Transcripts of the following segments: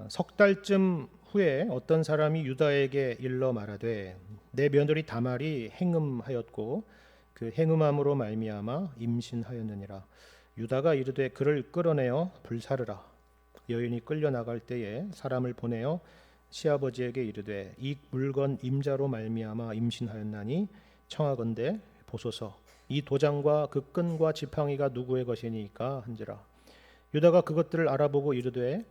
석 달쯤 후에 어떤 사람이 유다에게 일러 말하되 내 며느리 다말이 행음하였고 그 행음함으로 말미암아 임신하였느니라. 유다가 이르되 그를 끌어내어 불사르라. 여인이 끌려 나갈 때에 사람을 보내어 시아버지에게 이르되 이 물건 임자로 말미암아 임신하였나니 청하건대 보소서 이 도장과 그 끈과 지팡이가 누구의 것이니까 한지라. 유다가 그것들을 알아보고 이르되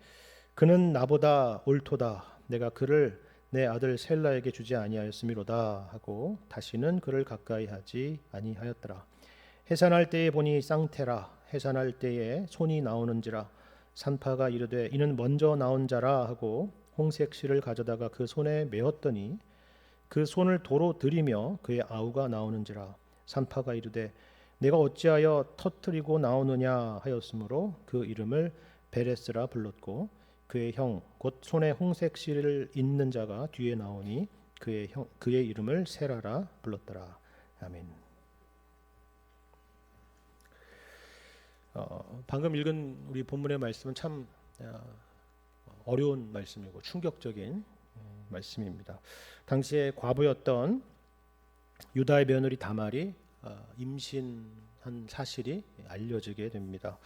그는 나보다 옳도다. 내가 그를 내 아들 셀라에게 주지 아니하였음이로다 하고 다시는 그를 가까이 하지 아니하였더라. 해산할 때에 보니 쌍태라. 해산할 때에 손이 나오는지라. 산파가 이르되 이는 먼저 나온 자라 하고 홍색 실을 가져다가 그 손에 메었더니 그 손을 도로 들이며 그의 아우가 나오는지라. 산파가 이르되 내가 어찌하여 터뜨리고 나오느냐 하였으므로 그 이름을 베레스라 불렀고 그의 형 곧 손에 홍색 실을 잇는 자가 뒤에 나오니 그의 이름을 세라라 불렀더라. 아멘. 방금 읽은 우리 본문의 말씀은 참 어려운 말씀이고 충격적인 말씀입니다. 당시에 과부였던 유다의 며느리 다말이 임신한 사실이 알려지게 됩니다.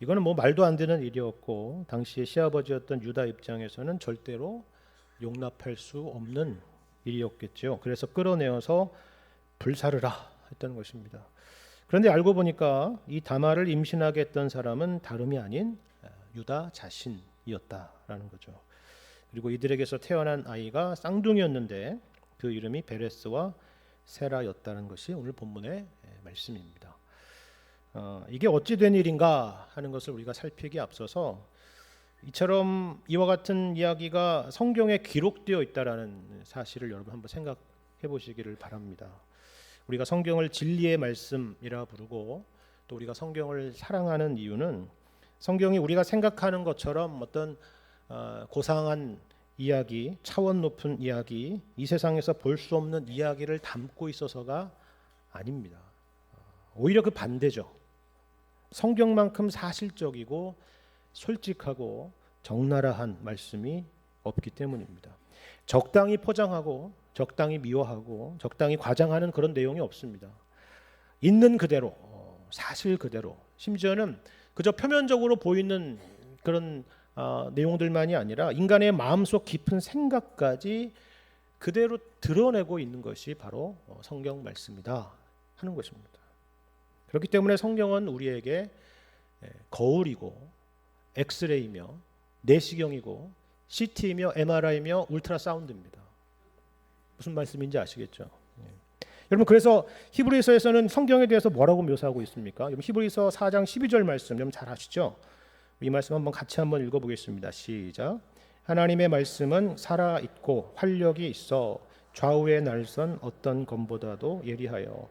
이거는 뭐 말도 안 되는 일이었고 당시의 시아버지였던 유다 입장에서는 절대로 용납할 수 없는 일이었겠죠. 그래서 끌어내어서 불사르라 했던 것입니다. 그런데 알고 보니까 이 다말을 임신하게 했던 사람은 다름이 아닌 유다 자신이었다라는 거죠. 그리고 이들에게서 태어난 아이가 쌍둥이였는데 그 이름이 베레스와 세라였다는 것이 오늘 본문의 말씀입니다. 이게 어찌 된 일인가 하는 것을 우리가 살피기에 앞서서 이처럼 이와 같은 이야기가 성경에 기록되어 있다라는 사실을 여러분 한번 생각해 보시기를 바랍니다. 우리가 성경을 진리의 말씀이라 부르고 또 우리가 성경을 사랑하는 이유는 성경이 우리가 생각하는 것처럼 어떤 고상한 이야기, 차원 높은 이야기, 이 세상에서 볼 수 없는 이야기를 담고 있어서가 아닙니다. 오히려 그 반대죠. 성경만큼 사실적이고 솔직하고 적나라한 말씀이 없기 때문입니다. 적당히 포장하고 적당히 미화하고 적당히 과장하는 그런 내용이 없습니다. 있는 그대로, 사실 그대로, 심지어는 그저 표면적으로 보이는 그런 내용들만이 아니라 인간의 마음속 깊은 생각까지 그대로 드러내고 있는 것이 바로 성경 말씀이다 하는 것입니다. 그렇기 때문에 성경은 우리에게 거울이고 엑스레이며 내시경이고 CT이며 MRI며 울트라사운드입니다. 무슨 말씀인지 아시겠죠? 여러분, 그래서 히브리서에서는 성경에 대해서 뭐라고 묘사하고 있습니까? 여러분, 히브리서 4장 12절 말씀 여러분 잘 아시죠? 이 말씀 같이 한번 읽어보겠습니다. 시작. 하나님의 말씀은 살아있고 활력이 있어 좌우의 날선 어떤 검보다도 예리하여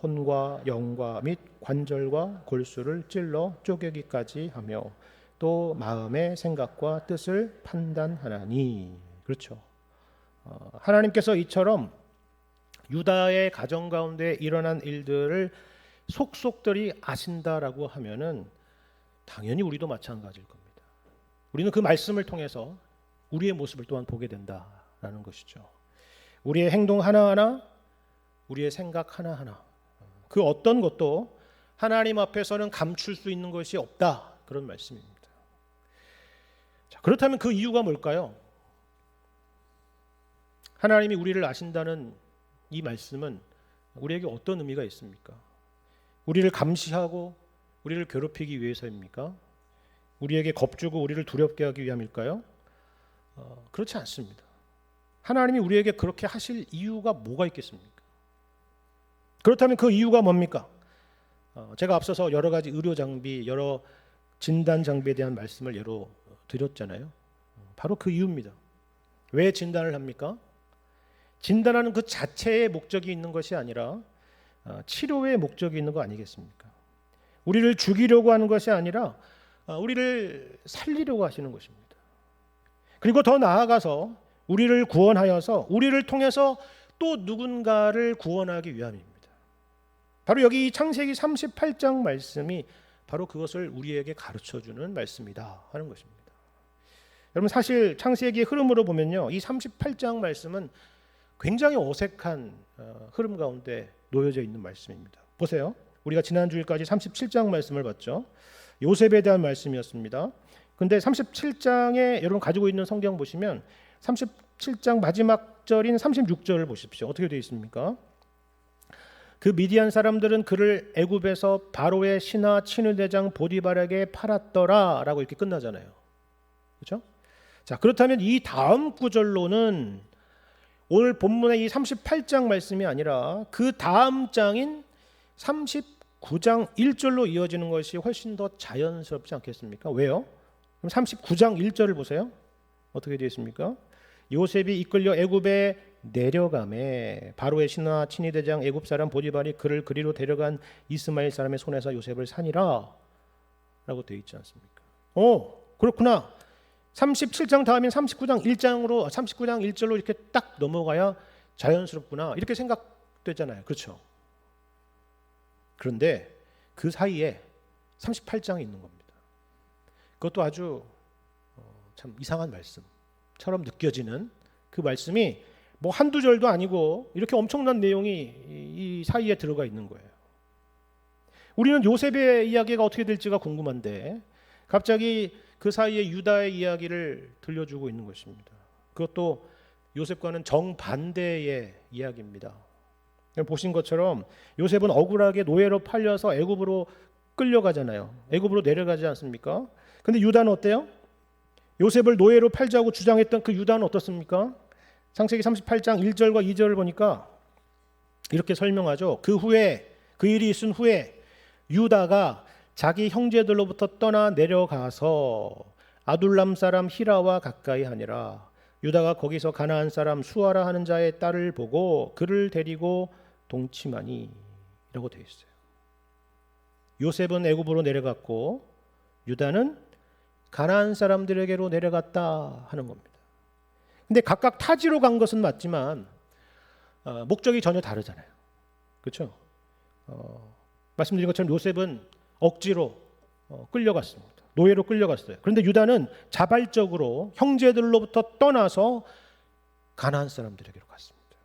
혼과 영과 및 관절과 골수를 찔러 쪼개기까지 하며 또 마음의 생각과 뜻을 판단하나니. 그렇죠. 하나님께서 이처럼 유다의 가정 가운데 일어난 일들을 속속들이 아신다라고 하면은 당연히 우리도 마찬가지일 겁니다. 우리는 그 말씀을 통해서 우리의 모습을 또한 보게 된다라는 것이죠. 우리의 행동 하나하나, 우리의 생각 하나하나, 그 어떤 것도 하나님 앞에서는 감출 수 있는 것이 없다, 그런 말씀입니다. 자, 그렇다면 그 이유가 뭘까요? 하나님이 우리를 아신다는 이 말씀은 우리에게 어떤 의미가 있습니까? 우리를 감시하고 우리를 괴롭히기 위해서입니까? 우리에게 겁주고 우리를 두렵게 하기 위함일까요? 그렇지 않습니다. 하나님이 우리에게 그렇게 하실 이유가 뭐가 있겠습니까? 그렇다면 그 이유가 뭡니까? 제가 앞서서 여러 가지 의료 장비, 여러 진단 장비에 대한 말씀을 예로 드렸잖아요. 바로 그 이유입니다. 왜 진단을 합니까? 진단하는 그 자체의 목적이 있는 것이 아니라 치료의 목적이 있는 거 아니겠습니까? 우리를 죽이려고 하는 것이 아니라 우리를 살리려고 하시는 것입니다. 그리고 더 나아가서 우리를 구원하여서 우리를 통해서 또 누군가를 구원하기 위함입니다. 바로 여기 창세기 38장 말씀이 바로 그것을 우리에게 가르쳐주는 말씀이다 하는 것입니다. 여러분 사실 창세기의 흐름으로 보면요, 이 38장 말씀은 굉장히 어색한 흐름 가운데 놓여져 있는 말씀입니다. 보세요. 우리가 지난 주일까지 37장 말씀을 봤죠. 요셉에 대한 말씀이었습니다. 근데 37장에 여러분 가지고 있는 성경 보시면 37장 마지막 절인 36절을 보십시오. 어떻게 되어 있습니까? 그 미디안 사람들은 그를 애굽에서 바로의 신하 친위대장 보디발에게 팔았더라라고 이렇게 끝나잖아요. 그렇죠? 자, 그렇다면 이 다음 구절로는 오늘 본문의 이 38장 말씀이 아니라 그 다음 장인 39장 1절로 이어지는 것이 훨씬 더 자연스럽지 않겠습니까? 왜요? 그럼 39장 1절을 보세요. 어떻게 되어 있습니까? 요셉이 이끌려 애굽에 내려가매 바로의 신하 친위대장 애굽 사람 보디발이 그를 그리로 데려간 이스마엘 사람의 손에서 요셉을 산이라 라고 되어 있지 않습니까? 그렇구나. 37장 다음인 39장 1절로 이렇게 딱 넘어가야 자연스럽구나 이렇게 생각되잖아요. 그렇죠? 그런데 그 사이에 38장이 있는 겁니다. 그것도 아주 참 이상한 말씀처럼 느껴지는 그 말씀이 뭐 한두 절도 아니고 이렇게 엄청난 내용이 이 사이에 들어가 있는 거예요. 우리는 요셉의 이야기가 어떻게 될지가 궁금한데 갑자기 그 사이에 유다의 이야기를 들려주고 있는 것입니다. 그것도 요셉과는 정반대의 이야기입니다. 보신 것처럼 요셉은 억울하게 노예로 팔려서 애굽으로 끌려가잖아요. 애굽으로 내려가지 않습니까? 근데 유다는 어때요? 요셉을 노예로 팔자고 주장했던 그 유다는 어떻습니까? 창세기 38장 1절과 2절을 보니까 이렇게 설명하죠. 그 후에 그 일이 있은 후에 유다가 자기 형제들로부터 떠나 내려가서 아둘람 사람 히라와 가까이 하니라. 유다가 거기서 가나안 사람 수아라 하는 자의 딸을 보고 그를 데리고 동침하니 라고 되어 있어요. 요셉은 애굽으로 내려갔고 유다는 가나안 사람들에게로 내려갔다 하는 겁니다. 근데 각각 타지로 간 것은 맞지만 목적이 전혀 다르잖아요. 그렇죠? 말씀드린 것처럼 요셉은 억지로 끌려갔습니다. 노예로 끌려갔어요. 그런데 유다는 자발적으로 형제들로부터 떠나서 가나안 사람들에게로 갔습니다.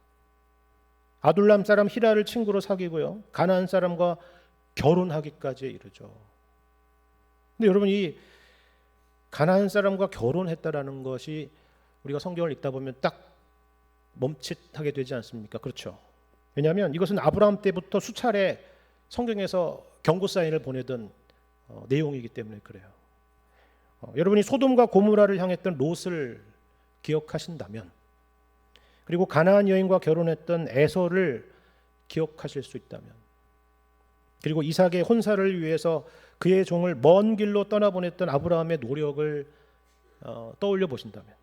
아둘람 사람 히라를 친구로 사귀고요. 가나안 사람과 결혼하기까지 이르죠. 근데 여러분 이 가나안 사람과 결혼했다라는 것이 우리가 성경을 읽다 보면 딱 멈칫하게 되지 않습니까? 그렇죠. 왜냐하면 이것은 아브라함 때부터 수차례 성경에서 경고 사인을 보내던 내용이기 때문에 그래요. 여러분이 소돔과 고모라를 향했던 롯을 기억하신다면 그리고 가나안 여인과 결혼했던 에서를 기억하실 수 있다면 그리고 이삭의 혼사를 위해서 그의 종을 먼 길로 떠나보냈던 아브라함의 노력을 떠올려 보신다면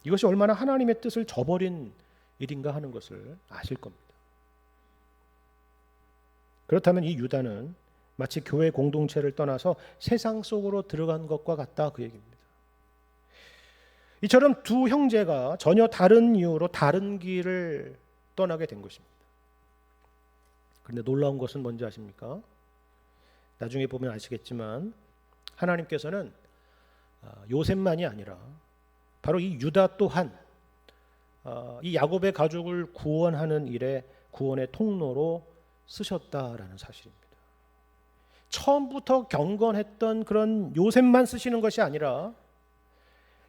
이것이 얼마나 하나님의 뜻을 저버린 일인가 하는 것을 아실 겁니다. 그렇다면 이 유다는 마치 교회 공동체를 떠나서 세상 속으로 들어간 것과 같다 그 얘기입니다. 이처럼 두 형제가 전혀 다른 이유로 다른 길을 떠나게 된 것입니다. 그런데 놀라운 것은 뭔지 아십니까? 나중에 보면 아시겠지만 하나님께서는 요셉만이 아니라 바로 이 유다 또한 이 야곱의 가족을 구원하는 일에 구원의 통로로 쓰셨다라는 사실입니다. 처음부터 경건했던 그런 요셉만 쓰시는 것이 아니라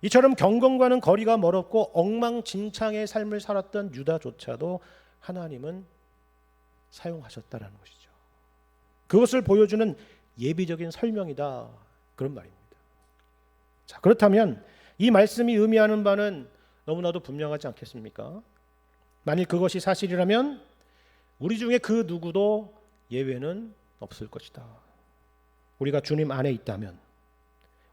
이처럼 경건과는 거리가 멀었고 엉망진창의 삶을 살았던 유다조차도 하나님은 사용하셨다라는 것이죠. 그것을 보여주는 예비적인 설명이다 그런 말입니다. 자, 그렇다면 이 말씀이 의미하는 바는 너무나도 분명하지 않겠습니까? 만일 그것이 사실이라면 우리 중에 그 누구도 예외는 없을 것이다. 우리가 주님 안에 있다면,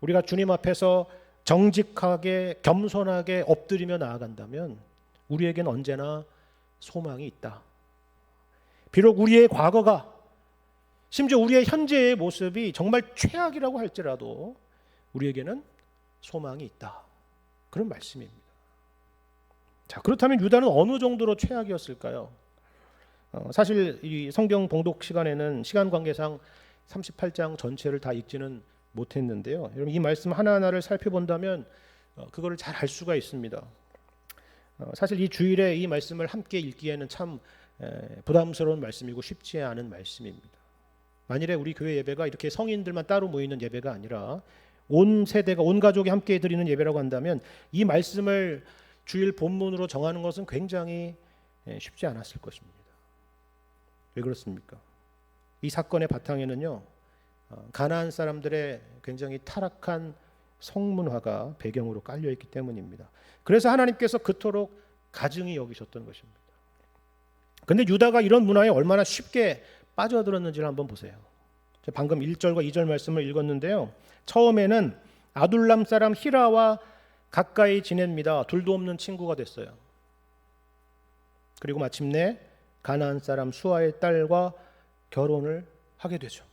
우리가 주님 앞에서 정직하게 겸손하게 엎드리며 나아간다면 우리에겐 언제나 소망이 있다. 비록 우리의 과거가 심지어 우리의 현재의 모습이 정말 최악이라고 할지라도 우리에게는 소망이 있다. 그런 말씀입니다. 자, 그렇다면 유다는 어느 정도로 최악이었을까요? 사실 이 성경 봉독 시간에는 시간 관계상 38장 전체를 다 읽지는 못했는데요. 여러분 이 말씀 하나하나를 살펴본다면 그거를 잘 알 수가 있습니다. 사실 이 주일에 이 말씀을 함께 읽기에는 참 부담스러운 말씀이고 쉽지 않은 말씀입니다. 만일에 우리 교회 예배가 이렇게 성인들만 따로 모이는 예배가 아니라 온 세대가 온 가족이 함께 드리는 예배라고 한다면 이 말씀을 주일 본문으로 정하는 것은 굉장히 쉽지 않았을 것입니다. 왜 그렇습니까? 이 사건의 바탕에는요, 가나안 사람들의 굉장히 타락한 성문화가 배경으로 깔려 있기 때문입니다. 그래서 하나님께서 그토록 가증히 여기셨던 것입니다. 근데 유다가 이런 문화에 얼마나 쉽게 빠져들었는지를 한번 보세요. 방금 1절과 2절 말씀을 읽었는데요. 처음에는 아둘람 사람 히라와 가까이 지냅니다. 둘도 없는 친구가 됐어요. 그리고 마침내 가나안 사람 수아의 딸과 결혼을 하게 되죠.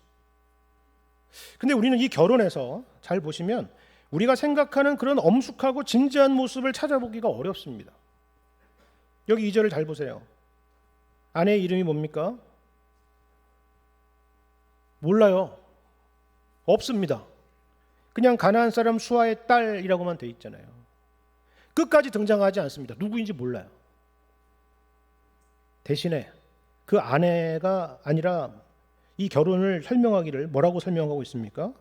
근데 우리는 이 결혼에서 잘 보시면 우리가 생각하는 그런 엄숙하고 진지한 모습을 찾아보기가 어렵습니다. 여기 2절을 잘 보세요. 아내의 이름이 뭡니까? 몰라요. 없습니다. 그냥 가나안 사람 수아의 딸이라고만 돼 있잖아요. 끝까지 등장하지 않습니다. 누구인지 몰라요. 대신에 그 아내가 아니라 이 결혼을 설명하기를 뭐라고 설명하고 있습니까?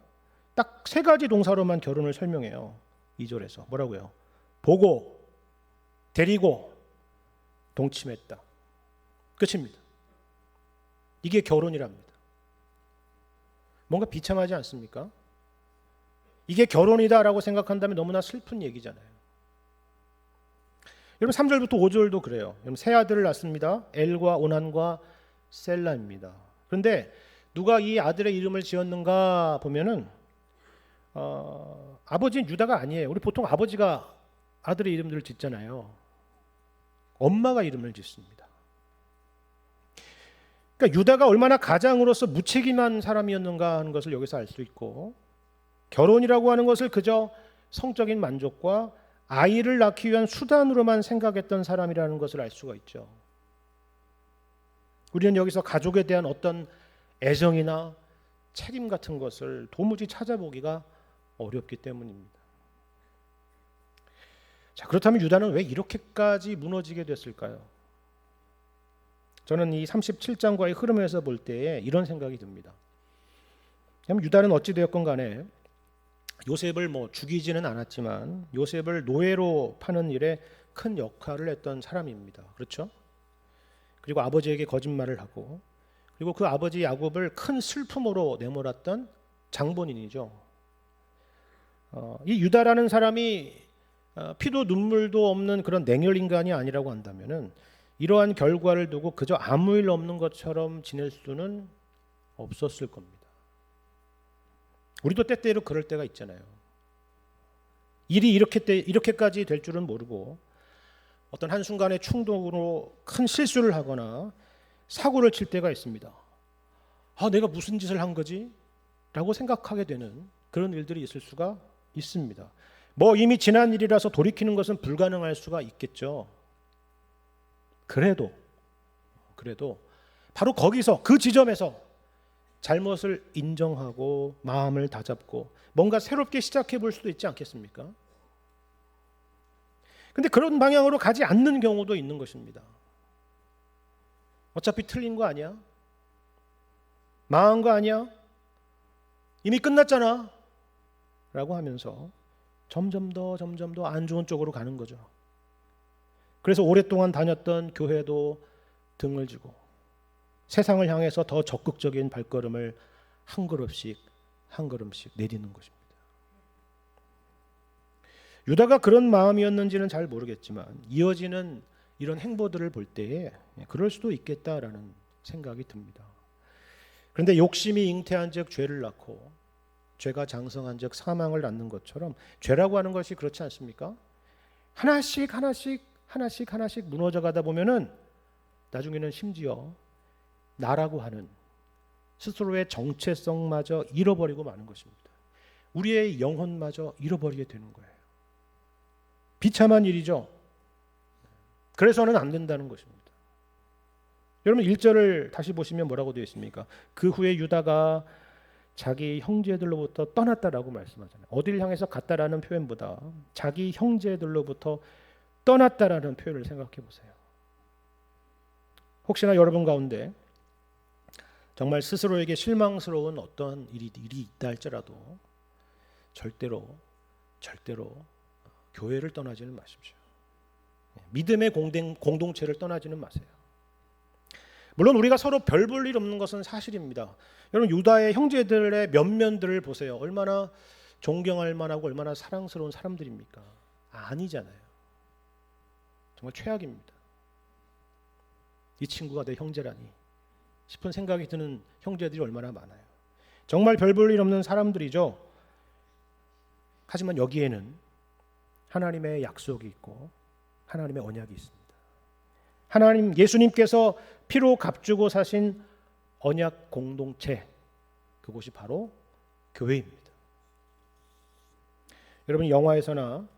딱 세 가지 동사로만 결혼을 설명해요. 2절에서 뭐라고요? 보고, 데리고, 동침했다. 끝입니다. 이게 결혼이랍니다. 뭔가 비참하지 않습니까? 이게 결혼이다라고 생각한다면 너무나 슬픈 얘기잖아요. 여러분 3절부터 5절도 그래요. 여러분 세 아들을 낳습니다. 엘과 오난과 셀라입니다. 그런데 누가 이 아들의 이름을 지었는가 보면은 아버지는 유다가 아니에요. 우리 보통 아버지가 아들의 이름들을 짓잖아요. 엄마가 이름을 짓습니다. 그러니까 유다가 얼마나 가장으로서 무책임한 사람이었는가 하는 것을 여기서 알 수 있고, 결혼이라고 하는 것을 그저 성적인 만족과 아이를 낳기 위한 수단으로만 생각했던 사람이라는 것을 알 수가 있죠. 우리는 여기서 가족에 대한 어떤 애정이나 책임 같은 것을 도무지 찾아보기가 어렵기 때문입니다. 자, 그렇다면 유다는 왜 이렇게까지 무너지게 됐을까요? 저는 이 37장과의 흐름에서 볼 때에 이런 생각이 듭니다. 유다는 어찌 되었건 간에 요셉을 죽이지는 않았지만 요셉을 노예로 파는 일에 큰 역할을 했던 사람입니다. 그렇죠? 그리고 아버지에게 거짓말을 하고, 그리고 그 아버지 야곱을 큰 슬픔으로 내몰았던 장본인이죠. 이 유다라는 사람이 피도 눈물도 없는 그런 냉혈 인간이 아니라고 한다면은 이러한 결과를 두고 그저 아무 일 없는 것처럼 지낼 수는 없었을 겁니다. 우리도 때때로 그럴 때가 있잖아요. 일이 이렇게까지 될 줄은 모르고 어떤 한순간의 충동으로 큰 실수를 하거나 사고를 칠 때가 있습니다. 내가 무슨 짓을 한 거지? 라고 생각하게 되는 그런 일들이 있을 수가 있습니다. 이미 지난 일이라서 돌이키는 것은 불가능할 수가 있겠죠. 그래도 바로 거기서 그 지점에서 잘못을 인정하고 마음을 다잡고 뭔가 새롭게 시작해 볼 수도 있지 않겠습니까? 근데 그런 방향으로 가지 않는 경우도 있는 것입니다. 어차피 틀린 거 아니야? 망한 거 아니야? 이미 끝났잖아 라고 하면서 점점 더 안 좋은 쪽으로 가는 거죠. 그래서 오랫동안 다녔던 교회도 등을 지고 세상을 향해서 더 적극적인 발걸음을 한 걸음씩 내디는 것입니다. 유다가 그런 마음이었는지는 잘 모르겠지만 이어지는 이런 행보들을 볼 때에 그럴 수도 있겠다라는 생각이 듭니다. 그런데 욕심이 잉태한 즉 죄를 낳고 죄가 장성한 즉 사망을 낳는 것처럼 죄라고 하는 것이 그렇지 않습니까? 하나씩 무너져 가다 보면은 나중에는 심지어 나라고 하는 스스로의 정체성마저 잃어버리고 마는 것입니다. 우리의 영혼마저 잃어버리게 되는 거예요. 비참한 일이죠. 그래서는 안 된다는 것입니다. 여러분 1절을 다시 보시면 뭐라고 되어 있습니까? 그 후에 유다가 자기 형제들로부터 떠났다라고 말씀하잖아요. 어딜 향해서 갔다라는 표현보다 자기 형제들로부터 떠났다라는 표현을 생각해 보세요. 혹시나 여러분 가운데 정말 스스로에게 실망스러운 어떠한 일이 있다 할지라도 절대로 교회를 떠나지는 마십시오. 믿음의 공동체를 떠나지는 마세요. 물론 우리가 서로 별 볼 일 없는 것은 사실입니다. 여러분 유다의 형제들의 면면들을 보세요. 얼마나 존경할 만하고 얼마나 사랑스러운 사람들입니까? 아니잖아요. 정말 최악입니다. 이 친구가 내 형제라니 싶은 생각이 드는 형제들이 얼마나 많아요. 정말 별 볼 일 없는 사람들이죠. 하지만 여기에는 하나님의 약속이 있고 하나님의 언약이 있습니다. 하나님 예수님께서 피로 값주고 사신 언약 공동체, 그곳이 바로 교회입니다. 여러분 영화에서나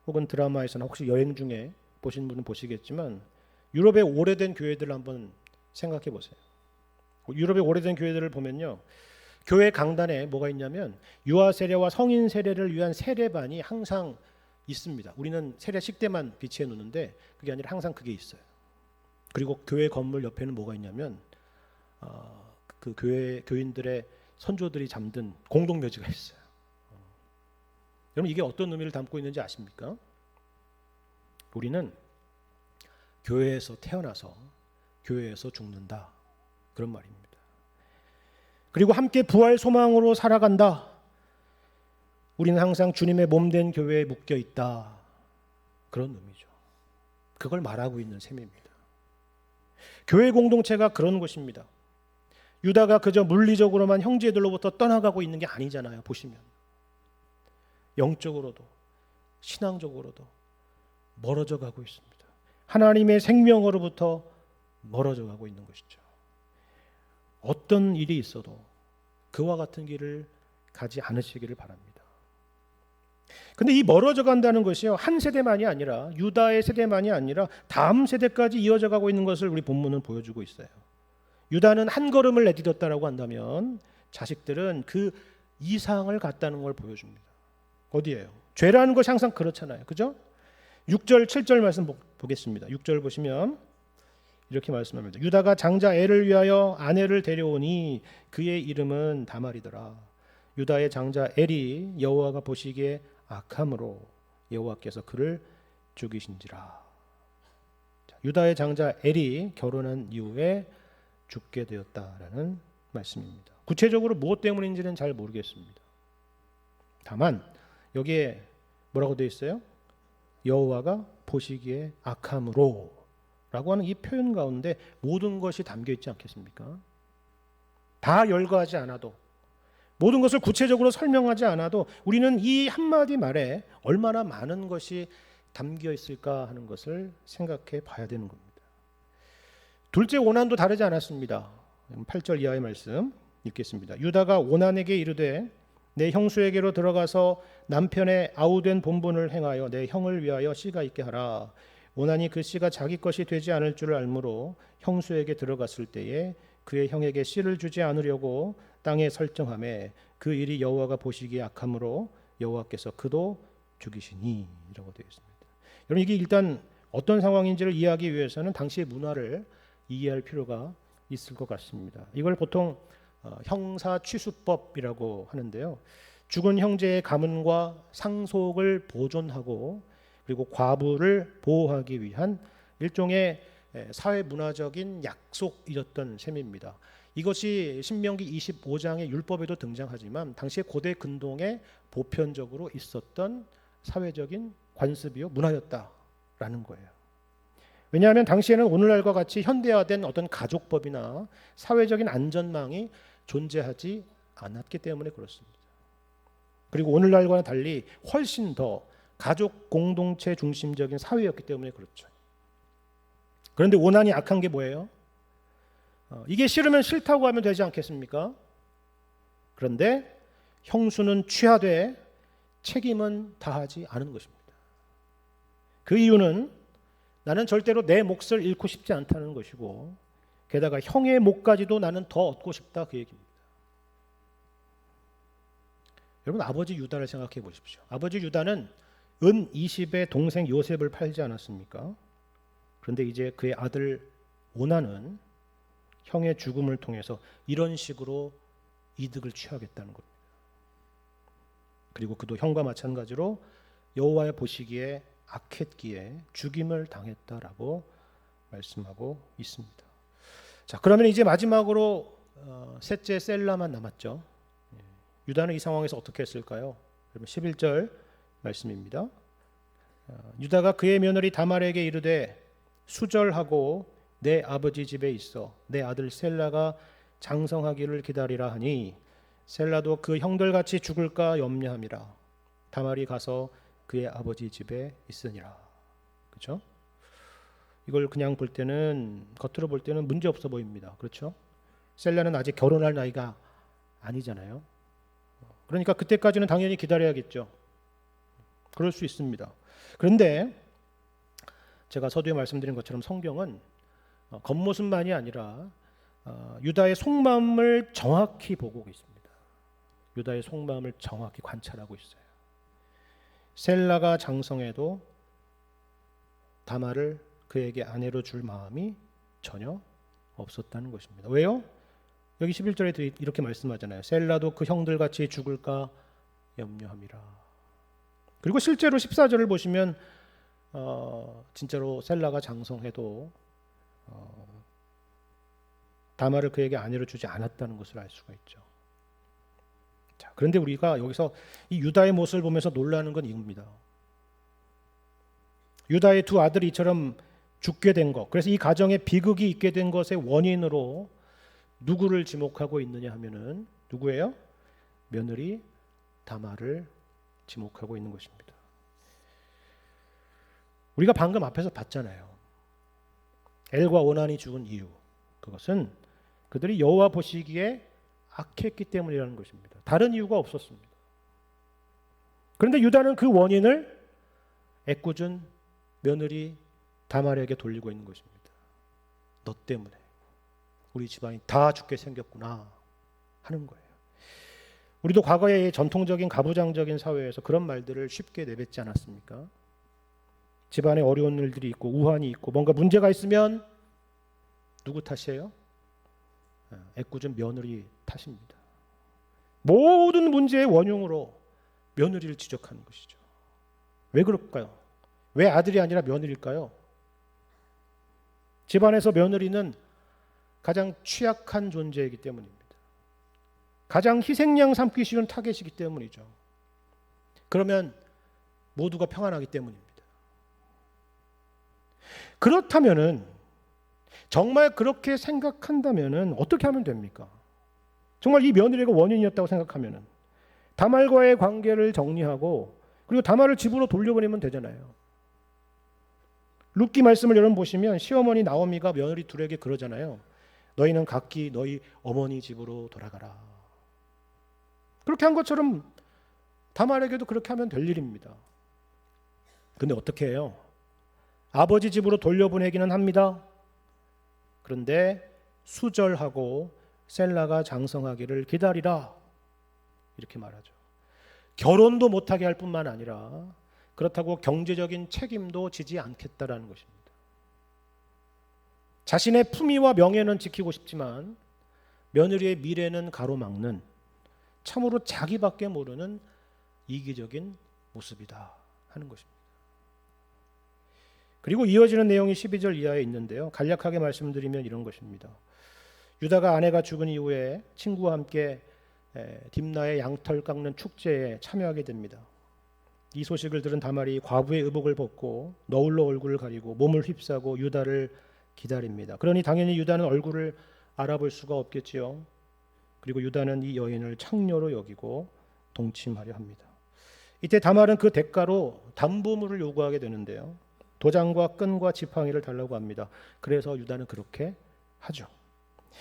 혹은 드라마에서나 혹시 여행 중에 보신 분은 보시겠지만 유럽의 오래된 교회들을 한번 생각해 보세요. 유럽의 오래된 교회들을 보면요, 교회 강단에 뭐가 있냐면 유아 세례와 성인 세례를 위한 세례반이 항상 있습니다. 우리는 세례식대만 비치해 놓는데 그게 아니라 항상 그게 있어요. 그리고 교회 건물 옆에는 뭐가 있냐면 그 교인들의 선조들이 잠든 공동묘지가 있어요. 여러분 이게 어떤 의미를 담고 있는지 아십니까? 우리는 교회에서 태어나서 교회에서 죽는다, 그런 말입니다. 그리고 함께 부활 소망으로 살아간다. 우리는 항상 주님의 몸된 교회에 묶여 있다, 그런 의미죠. 그걸 말하고 있는 셈입니다. 교회 공동체가 그런 곳입니다. 유다가 그저 물리적으로만 형제들로부터 떠나가고 있는 게 아니잖아요. 보시면 영적으로도 신앙적으로도 멀어져 가고 있습니다. 하나님의 생명으로부터 멀어져 가고 있는 것이죠. 어떤 일이 있어도 그와 같은 길을 가지 않으시기를 바랍니다. 근데 이 멀어져 간다는 것이요, 한 세대만이 아니라 유다의 세대만이 아니라 다음 세대까지 이어져 가고 있는 것을 우리 본문은 보여주고 있어요. 유다는 한 걸음을 내딛었다라고 한다면 자식들은 그 이상을 갔다는 걸 보여줍니다. 어디예요? 죄라는 것이 항상 그렇잖아요. 그죠? 6절 7절 말씀 보겠습니다. 6절 보시면 이렇게 말씀합니다. 유다가 장자 엘을 위하여 아내를 데려오니 그의 이름은 다말이더라. 유다의 장자 엘이 여호와가 보시기에 악함으로 여호와께서 그를 죽이신지라. 유다의 장자 엘이 결혼한 이후에 죽게 되었다라는 말씀입니다. 구체적으로 무엇 때문인지는 잘 모르겠습니다. 다만 여기에 뭐라고 되어 있어요? 여호와가 보시기에 악함으로 라고 하는 이 표현 가운데 모든 것이 담겨 있지 않겠습니까? 다 열거하지 않아도, 모든 것을 구체적으로 설명하지 않아도 우리는 이 한마디 말에 얼마나 많은 것이 담겨 있을까 하는 것을 생각해 봐야 되는 겁니다. 둘째 오난도 다르지 않았습니다. 8절 이하의 말씀 읽겠습니다. 유다가 오난에게 이르되 내 형수에게로 들어가서 남편의 아우된 본분을 행하여 내 형을 위하여 씨가 있게 하라. 오난이 그 씨가 자기 것이 되지 않을 줄을 알므로 형수에게 들어갔을 때에 그의 형에게 씨를 주지 않으려고 땅에 설정하매 그 일이 여호와가 보시기에 악함으로 여호와께서 그도 죽이시니, 이라고 되어 있습니다. 여러분 이게 일단 어떤 상황인지를 이해하기 위해서는 당시의 문화를 이해할 필요가 있을 것 같습니다. 이걸 보통 형사 취수법이라고 하는데요. 죽은 형제의 가문과 상속을 보존하고 그리고 과부를 보호하기 위한 일종의 사회 문화적인 약속이었던 셈입니다. 이것이 신명기 25장의 율법에도 등장하지만 당시의 고대 근동에 보편적으로 있었던 사회적인 관습이요 문화였다라는 거예요. 왜냐하면 당시에는 오늘날과 같이 현대화된 어떤 가족법이나 사회적인 안전망이 존재하지 않았기 때문에 그렇습니다. 그리고 오늘날과는 달리 훨씬 더 가족 공동체 중심적인 사회였기 때문에 그렇죠. 그런데 오난이 악한 게 뭐예요? 이게 싫으면 싫다고 하면 되지 않겠습니까? 그런데 형수는 취하되 책임은 다하지 않은 것입니다. 그 이유는 나는 절대로 내 몫을 잃고 싶지 않다는 것이고 게다가 형의 몫까지도 나는 더 얻고 싶다, 그 얘기입니다. 여러분 아버지 유다를 생각해 보십시오. 아버지 유다는 은 20의 동생 요셉을 팔지 않았습니까? 그런데 이제 그의 아들 오나는 형의 죽음을 통해서 이런 식으로 이득을 취하겠다는 겁니다. 그리고 그도 형과 마찬가지로 여호와의 보시기에 악했기에 죽임을 당했다라고 말씀하고 있습니다. 자, 그러면 이제 마지막으로 셋째 셀라만 남았죠. 유다는 이 상황에서 어떻게 했을까요? 11절 말씀입니다. 유다가 그의 며느리 다말에게 이르되 수절하고 내 아버지 집에 있어 내 아들 셀라가 장성하기를 기다리라 하니 셀라도 그 형들같이 죽을까 염려함이라. 다말이 가서 그의 아버지 집에 있으니라. 그렇죠? 이걸 그냥 볼 때는 겉으로 볼 때는 문제 없어 보입니다. 그렇죠? 셀라는 아직 결혼할 나이가 아니잖아요. 그러니까 그때까지는 당연히 기다려야겠죠. 그럴 수 있습니다. 그런데 제가 서두에 말씀드린 것처럼 성경은 겉모습만이 아니라 유다의 속마음을 정확히 보고 있습니다. 유다의 속마음을 정확히 관찰하고 있어요. 셀라가 장성해도 다말을 그에게 아내로 줄 마음이 전혀 없었다는 것입니다. 왜요? 여기 11절에 이렇게 말씀하잖아요. 셀라도 그 형들같이 죽을까 염려함이라. 그리고 실제로 14절을 보시면 진짜로 셀라가 장성해도 다말을 그에게 아내로 주지 않았다는 것을 알 수가 있죠. 자, 그런데 우리가 여기서 이 유다의 모습을 보면서 놀라는 건 이겁니다. 유다의 두 아들이 이처럼 죽게 된 것, 그래서 이 가정에 비극이 있게 된 것의 원인으로 누구를 지목하고 있느냐 하면은 누구예요? 며느리 다말을 지목하고 있는 것입니다. 우리가 방금 앞에서 봤잖아요. 엘과 오난이 죽은 이유, 그것은 그들이 여호와 보시기에 악했기 때문이라는 것입니다. 다른 이유가 없었습니다. 그런데 유다는 그 원인을 애꿎은 며느리 다말에게 돌리고 있는 것입니다. 너 때문에 우리 집안이 다 죽게 생겼구나 하는 거예요. 우리도 과거의 전통적인 가부장적인 사회에서 그런 말들을 쉽게 내뱉지 않았습니까? 집안에 어려운 일들이 있고 우환이 있고 뭔가 문제가 있으면 누구 탓이에요? 애꿎은 며느리 탓입니다. 모든 문제의 원흉으로 며느리를 지적하는 것이죠. 왜 그럴까요? 왜 아들이 아니라 며느리일까요? 집안에서 며느리는 가장 취약한 존재이기 때문입니다. 가장 희생양 삼기 쉬운 타겟이기 때문이죠. 그러면 모두가 평안하기 때문입니다. 그렇다면은 정말 그렇게 생각한다면은 어떻게 하면 됩니까? 정말 이 며느리가 원인이었다고 생각하면은 다말과의 관계를 정리하고 그리고 다말을 집으로 돌려보내면 되잖아요. 룻기 말씀을 여러분 보시면 시어머니 나오미가 며느리 둘에게 그러잖아요. 너희는 각기 너희 어머니 집으로 돌아가라. 그렇게 한 것처럼 다말에게도 그렇게 하면 될 일입니다. 근데 어떻게 해요? 아버지 집으로 돌려보내기는 합니다. 그런데 수절하고 셀라가 장성하기를 기다리라 이렇게 말하죠. 결혼도 못하게 할 뿐만 아니라 그렇다고 경제적인 책임도 지지 않겠다라는 것입니다. 자신의 품위와 명예는 지키고 싶지만 며느리의 미래는 가로막는 참으로 자기밖에 모르는 이기적인 모습이다 하는 것입니다. 그리고 이어지는 내용이 12절 이하에 있는데요. 간략하게 말씀드리면 이런 것입니다. 유다가 아내가 죽은 이후에 친구와 함께 딥나의 양털 깎는 축제에 참여하게 됩니다. 이 소식을 들은 다말이 과부의 의복을 벗고 너울로 얼굴을 가리고 몸을 휩싸고 유다를 기다립니다. 그러니 당연히 유다는 얼굴을 알아볼 수가 없겠지요. 그리고 유다는 이 여인을 창녀로 여기고 동침하려 합니다. 이때 다말은 그 대가로 담보물을 요구하게 되는데요. 도장과 끈과 지팡이를 달라고 합니다. 그래서 유다는 그렇게 하죠.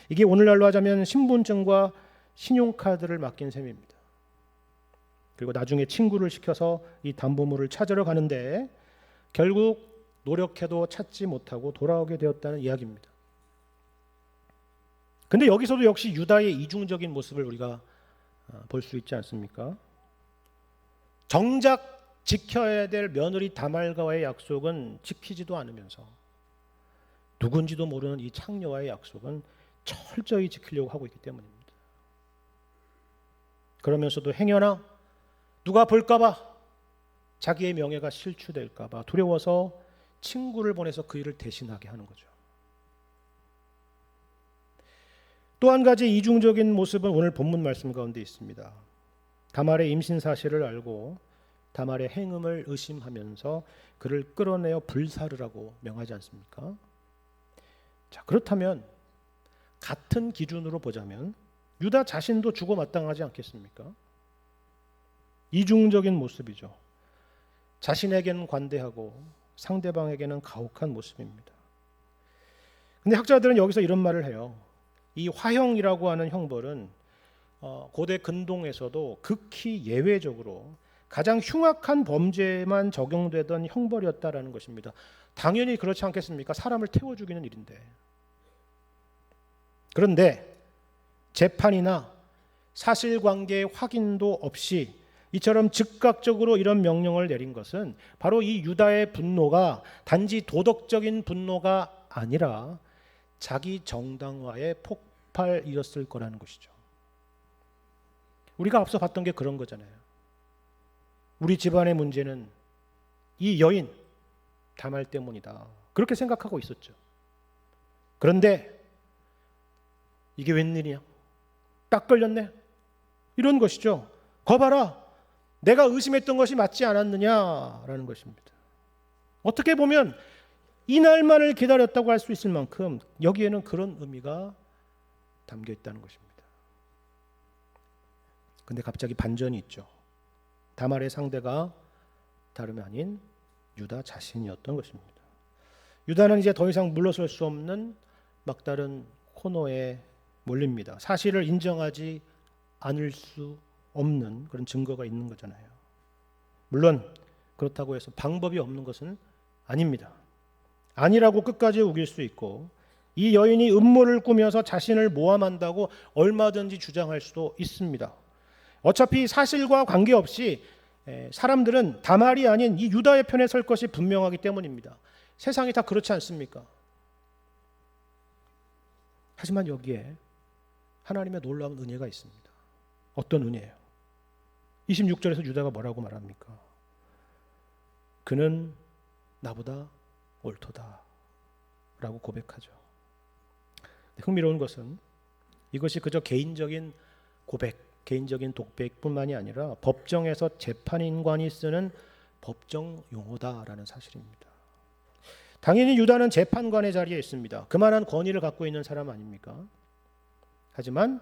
이게 오늘날로 하자면 신분증과 신용카드를 맡긴 셈입니다. 그리고 나중에 친구를 시켜서 이 담보물을 찾으러 가는데 결국 노력해도 찾지 못하고 돌아오게 되었다는 이야기입니다. 근데 여기서도 역시 유다의 이중적인 모습을 우리가 볼 수 있지 않습니까? 정작 지켜야 될 며느리 다말과의 약속은 지키지도 않으면서 누군지도 모르는 이 창녀와의 약속은 철저히 지키려고 하고 있기 때문입니다. 그러면서도 행여나 누가 볼까봐, 자기의 명예가 실추될까봐 두려워서 친구를 보내서 그 일을 대신하게 하는 거죠. 또 한 가지 이중적인 모습은 오늘 본문 말씀 가운데 있습니다. 다말의 임신 사실을 알고 다말의 행음을 의심하면서 그를 끌어내어 불사르라고 명하지 않습니까? 자, 그렇다면 같은 기준으로 보자면 유다 자신도 죽어 마땅하지 않겠습니까? 이중적인 모습이죠. 자신에게는 관대하고 상대방에게는 가혹한 모습입니다. 근데 학자들은 여기서 이런 말을 해요. 이 화형이라고 하는 형벌은 고대 근동에서도 극히 예외적으로 가장 흉악한 범죄만 적용되던 형벌이었다라는 것입니다. 당연히 그렇지 않겠습니까? 사람을 태워 죽이는 일인데. 그런데 재판이나 사실관계 확인도 없이 이처럼 즉각적으로 이런 명령을 내린 것은 바로 이 유다의 분노가 단지 도덕적인 분노가 아니라 자기 정당화의 폭발이었을 거라는 것이죠. 우리가 앞서 봤던 게 그런 거잖아요. 우리 집안의 문제는 이 여인 다말 때문이다, 그렇게 생각하고 있었죠. 그런데 이게 웬일이야? 딱 걸렸네? 이런 것이죠. 거 봐라, 내가 의심했던 것이 맞지 않았느냐라는 것입니다. 어떻게 보면 이날만을 기다렸다고 할 수 있을 만큼 여기에는 그런 의미가 담겨 있다는 것입니다. 근데 갑자기 반전이 있죠. 다말의 상대가 다름이 아닌 유다 자신이었던 것입니다. 유다는 이제 더 이상 물러설 수 없는 막다른 코너에 몰립니다. 사실을 인정하지 않을 수 없는 그런 증거가 있는 거잖아요. 물론 그렇다고 해서 방법이 없는 것은 아닙니다. 아니라고 끝까지 우길 수 있고, 이 여인이 음모를 꾸며서 자신을 모함한다고 얼마든지 주장할 수도 있습니다. 어차피 사실과 관계없이 사람들은 다말이 아닌 이 유다의 편에 설 것이 분명하기 때문입니다. 세상이 다 그렇지 않습니까? 하지만 여기에 하나님의 놀라운 은혜가 있습니다. 어떤 은혜예요? 26절에서 유다가 뭐라고 말합니까? 그는 나보다 옳도다 라고 고백하죠. 흥미로운 것은 이것이 그저 개인적인 고백, 개인적인 독백뿐만이 아니라 법정에서 재판인관이 쓰는 법정 용어다라는 사실입니다. 당연히 유다는 재판관의 자리에 있습니다. 그만한 권위를 갖고 있는 사람 아닙니까? 하지만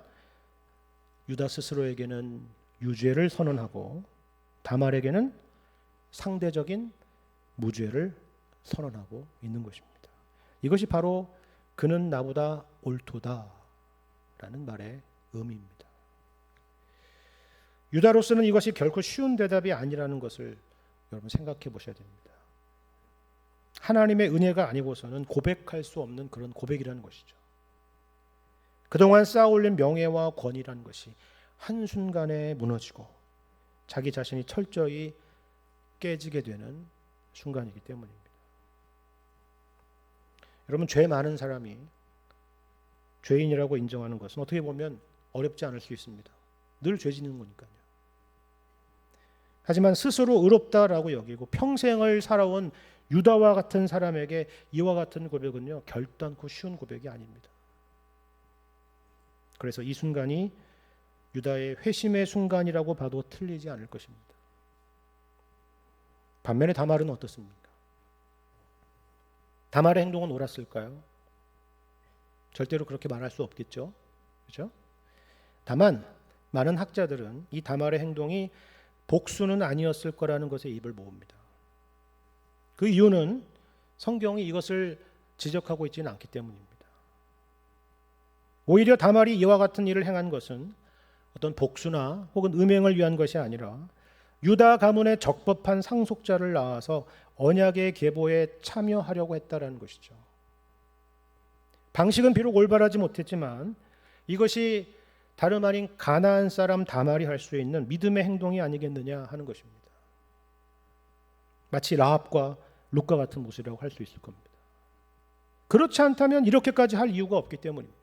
유다 스스로에게는 유죄를 선언하고 다말에게는 상대적인 무죄를 선언하고 있는 것입니다. 이것이 바로 그는 나보다 옳도다 라는 말의 의미입니다. 유다로서는 이것이 결코 쉬운 대답이 아니라는 것을 여러분 생각해 보셔야 됩니다. 하나님의 은혜가 아니고서는 고백할 수 없는 그런 고백이라는 것이죠. 그동안 쌓아올린 명예와 권위라는 것이 한순간에 무너지고 자기 자신이 철저히 깨지게 되는 순간이기 때문입니다. 여러분, 죄 많은 사람이 죄인이라고 인정하는 것은 어떻게 보면 어렵지 않을 수 있습니다. 늘 죄 짓는 거니까요. 하지만 스스로 의롭다라고 여기고 평생을 살아온 유다와 같은 사람에게 이와 같은 고백은요, 결단코 쉬운 고백이 아닙니다. 그래서 이 순간이 유다의 회심의 순간이라고 봐도 틀리지 않을 것입니다. 반면에 다말은 어떻습니까? 다말의 행동은 옳았을까요? 절대로 그렇게 말할 수 없겠죠. 그렇죠? 다만 많은 학자들은 이 다말의 행동이 복수는 아니었을 거라는 것에 입을 모읍니다. 그 이유는 성경이 이것을 지적하고 있지는 않기 때문입니다. 오히려 다말이 이와 같은 일을 행한 것은 어떤 복수나 혹은 음행을 위한 것이 아니라 유다 가문의 적법한 상속자를 낳아서 언약의 계보에 참여하려고 했다라는 것이죠. 방식은 비록 올바르지 못했지만 이것이 다름 아닌 가나안 사람 다말이 할 수 있는 믿음의 행동이 아니겠느냐 하는 것입니다. 마치 라합과 룻과 같은 모습이라고 할 수 있을 겁니다. 그렇지 않다면 이렇게까지 할 이유가 없기 때문입니다.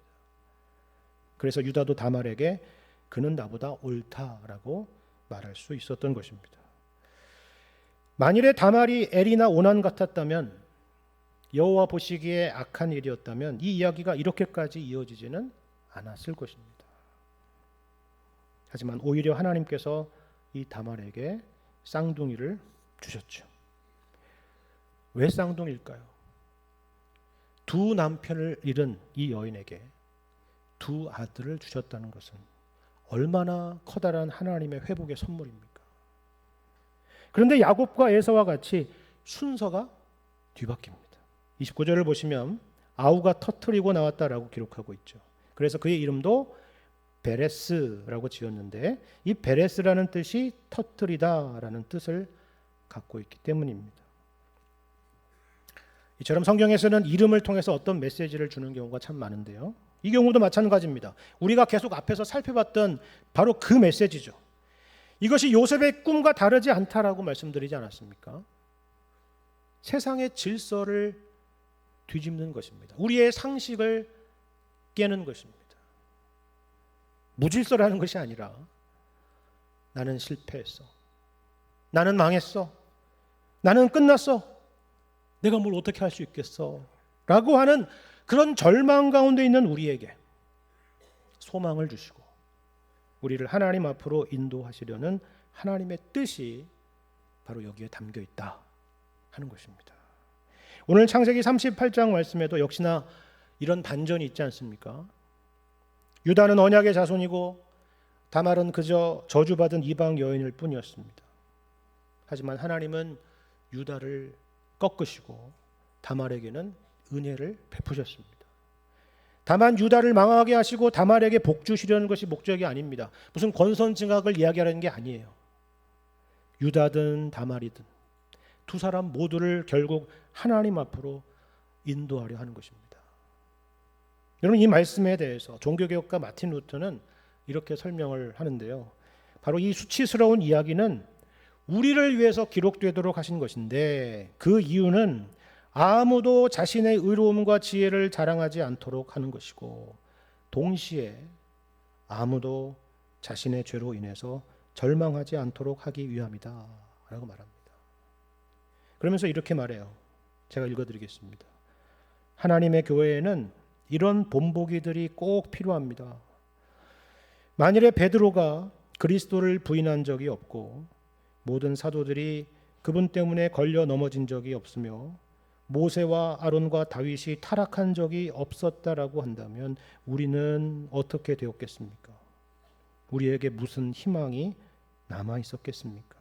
그래서 유다도 다말에게 그는 나보다 옳다라고 말할 수 있었던 것입니다. 만일에 다말이 엘이나 오난 같았다면, 여호와 보시기에 악한 일이었다면 이 이야기가 이렇게까지 이어지지는 않았을 것입니다. 하지만 오히려 하나님께서 이 다말에게 쌍둥이를 주셨죠. 왜 쌍둥이일까요? 두 남편을 잃은 이 여인에게 두 아들을 주셨다는 것은 얼마나 커다란 하나님의 회복의 선물입니까? 그런데 야곱과 에서와 같이 순서가 뒤바뀝니다. 29절을 보시면 아우가 터뜨리고 나왔다라고 기록하고 있죠. 그래서 그의 이름도 베레스라고 지었는데, 이 베레스라는 뜻이 터뜨리다라는 뜻을 갖고 있기 때문입니다. 이처럼 성경에서는 이름을 통해서 어떤 메시지를 주는 경우가 참 많은데요, 이 경우도 마찬가지입니다. 우리가 계속 앞에서 살펴봤던 바로 그 메시지죠. 이것이 요셉의 꿈과 다르지 않다라고 말씀드리지 않았습니까? 세상의 질서를 뒤집는 것입니다. 우리의 상식을 깨는 것입니다. 무질서라는 것이 아니라 나는 실패했어, 나는 망했어, 나는 끝났어, 내가 뭘 어떻게 할 수 있겠어 라고 하는 그런 절망 가운데 있는 우리에게 소망을 주시고 우리를 하나님 앞으로 인도하시려는 하나님의 뜻이 바로 여기에 담겨 있다 하는 것입니다. 오늘 창세기 38장 말씀에도 역시나 이런 반전이 있지 않습니까? 유다는 언약의 자손이고 다말은 그저 저주받은 이방 여인일 뿐이었습니다. 하지만 하나님은 유다를 꺾으시고 다말에게는 은혜를 베푸셨습니다. 다만 유다를 망하게 하시고 다말에게 복 주시려는 것이 목적이 아닙니다. 무슨 권선징악을 이야기하는 게 아니에요. 유다든 다말이든 두 사람 모두를 결국 하나님 앞으로 인도하려 하는 것입니다. 여러분, 이 말씀에 대해서 종교개혁가 마틴 루터는 이렇게 설명을 하는데요, 바로 이 수치스러운 이야기는 우리를 위해서 기록되도록 하신 것인데, 그 이유는 아무도 자신의 의로움과 지혜를 자랑하지 않도록 하는 것이고, 동시에 아무도 자신의 죄로 인해서 절망하지 않도록 하기 위함이다 라고 말합니다. 그러면서 이렇게 말해요. 제가 읽어드리겠습니다. 하나님의 교회에는 이런 본보기들이 꼭 필요합니다. 만일에 베드로가 그리스도를 부인한 적이 없고 모든 사도들이 그분 때문에 걸려 넘어진 적이 없으며 모세와 아론과 다윗이 타락한 적이 없었다라고 한다면 우리는 어떻게 되었겠습니까? 우리에게 무슨 희망이 남아 있었겠습니까?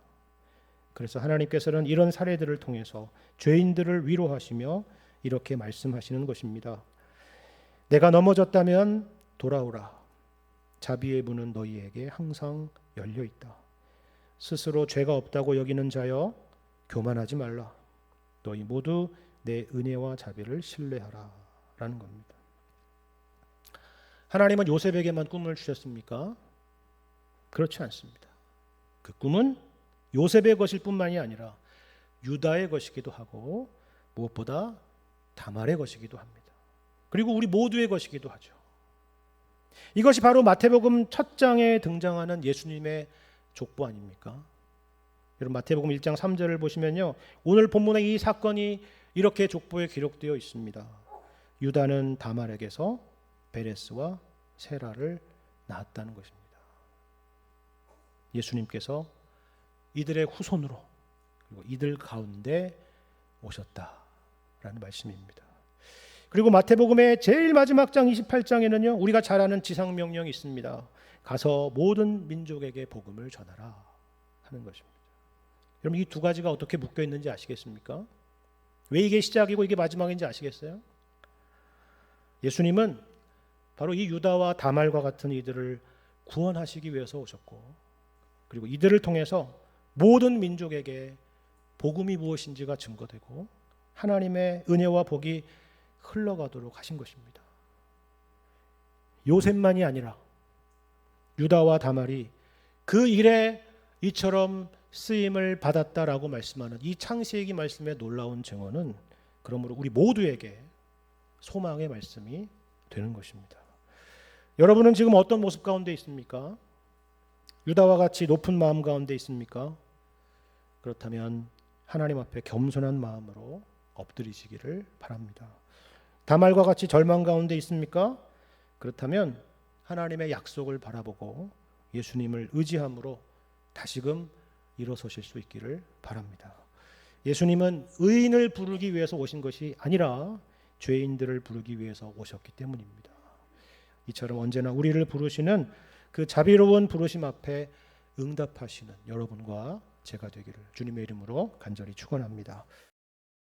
그래서 하나님께서는 이런 사례들을 통해서 죄인들을 위로하시며 이렇게 말씀하시는 것입니다. 내가 넘어졌다면 돌아오라. 자비의 문은 너희에게 항상 열려 있다. 스스로 죄가 없다고 여기는 자여 교만하지 말라. 너희 모두 내 은혜와 자비를 신뢰하라 라는 겁니다. 하나님은 요셉에게만 꿈을 주셨습니까? 그렇지 않습니다. 그 꿈은 요셉의 것일 뿐만이 아니라 유다의 것이기도 하고 무엇보다 다말의 것이기도 합니다. 그리고 우리 모두의 것이기도 하죠. 이것이 바로 마태복음 첫 장에 등장하는 예수님의 족보 아닙니까? 여러분, 마태복음 1장 3절을 보시면요, 오늘 본문에 이 사건이 이렇게 족보에 기록되어 있습니다. 유다는 다말에게서 베레스와 세라를 낳았다는 것입니다. 예수님께서 이들의 후손으로 그리고 이들 가운데 오셨다라는 말씀입니다. 그리고 마태복음의 제일 마지막 장 28장에는요, 우리가 잘 아는 지상명령이 있습니다. 가서 모든 민족에게 복음을 전하라 하는 것입니다. 여러분, 이 두 가지가 어떻게 묶여 있는지 아시겠습니까? 왜 이게 시작이고 이게 마지막인지 아시겠어요? 예수님은 바로 이 유다와 다말과 같은 이들을 구원하시기 위해서 오셨고, 그리고 이들을 통해서 모든 민족에게 복음이 무엇인지가 증거되고 하나님의 은혜와 복이 흘러가도록 하신 것입니다. 요셉만이 아니라 유다와 다말이 그 일에 이처럼 쓰임을 받았다라고 말씀하는 이 창세기 말씀의 놀라운 증언은 그러므로 우리 모두에게 소망의 말씀이 되는 것입니다. 여러분은 지금 어떤 모습 가운데 있습니까? 유다와 같이 높은 마음 가운데 있습니까? 그렇다면 하나님 앞에 겸손한 마음으로 엎드리시기를 바랍니다. 다말과 같이 절망 가운데 있습니까? 그렇다면 하나님의 약속을 바라보고 예수님을 의지함으로 다시금 일어서실 수 있기를 바랍니다. 예수님은 의인을 부르기 위해서 오신 것이 아니라 죄인들을 부르기 위해서 오셨기 때문입니다. 이처럼 언제나 우리를 부르시는 그 자비로운 부르심 앞에 응답하시는 여러분과 제가 되기를 주님의 이름으로 간절히 축원합니다.